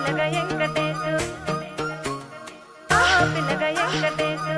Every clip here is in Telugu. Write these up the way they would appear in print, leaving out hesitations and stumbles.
పిల్లగా వెంకటేశు పిల్లగా వెంకటేశు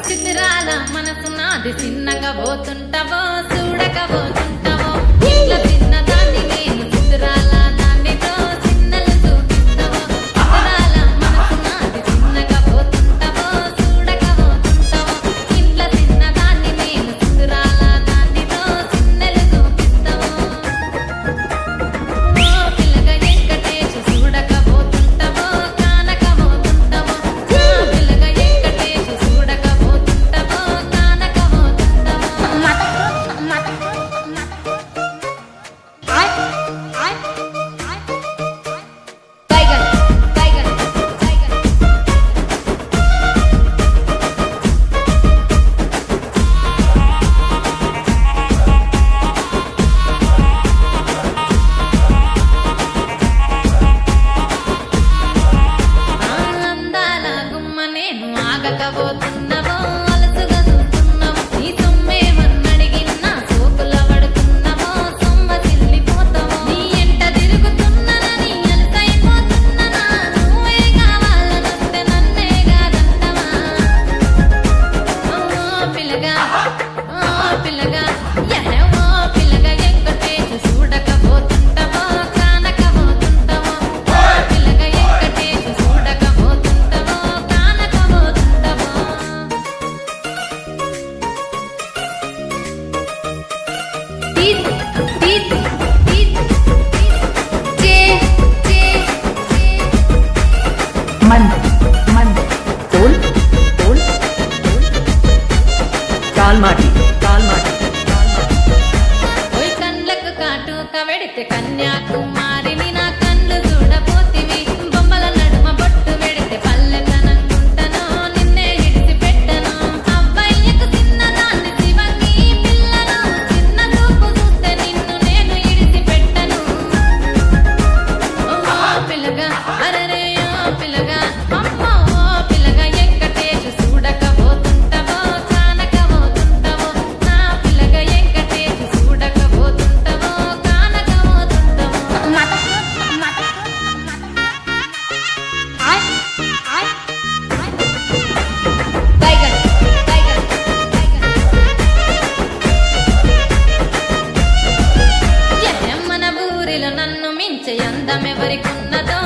చిత్రాల మనసు నాది చిన్నగా పోతుంటావో చూడకపోతుంటావో ఇట్లా చిన్నదాన్ని నేను చిత్రాల దానితో చిన్నలు చూపిస్తావో చిత్రాల మనసు నాది చిన్నగా పోతుంటావో చూడకపోతుంటావో ఇట్లా చిన్నదాన్ని నేను చిత్రాల దానితో చిన్నలు చూపిస్తావో ఓ పిల్లగా వెంకటేశు చూడకపోతుంటావో కానకపోతుంటావో పిల్లగా వెంకటేశు చూడకపోతుంటావో అందాల గుమ్మ నేను ఆగకపోతున్నావో అలసుగా చూస్తున్నావు నీ సొమ్మేమన్నడిగినా సోకుల పడుతున్నావో సొమ్మ చిల్లిపోతావో నీ ఎంట తిరుగుతున్నానని అలసైపోతున్నానా నువ్వే కావాలనొస్తే నన్నే కాదంటవా పిల్లగా పిల్లగా ఓ పిల్లగా వెంకటేశు చూడకపోతుంటావో కానకపోతుంటావో పిల్లగా వెంకటేశు చూడకపోతుంటావో కానకపోతుంటావో తీత్ తీత్ తీత్ చే చే मंद मंद तोल तोल ताल माटी ఓయ్ కండ్లకు కాటుక వెడితే కన్యాకుమారిని నా కళ్ళు చూడపోతివి బొమ్మల నడుమ బొట్టు వెడితే పల్లెతనంకుంటను నిన్నే ఇడిసి పెట్టను అవ్వయ్యకు చిన్నదాన్ని శివంగి పిల్లను చిన్న చూపు చూస్తే నిన్ను నేను ఇడిసి పెట్టను ఓ పిల్లగా అరరే ఓ పిల్లగా అమ్మో ఓ పిల్లగా వెంకటేశు చూడకపోతుంటావో కానకపోతుంటావో నా పిల్లగా వెంకటేశు చూడకపోతుంటావో కానకపోతుంటావో టైగర్ టైగర్ టైగర్ మన ఊరిలో నన్ను మించే అందం ఎవరికున్నదో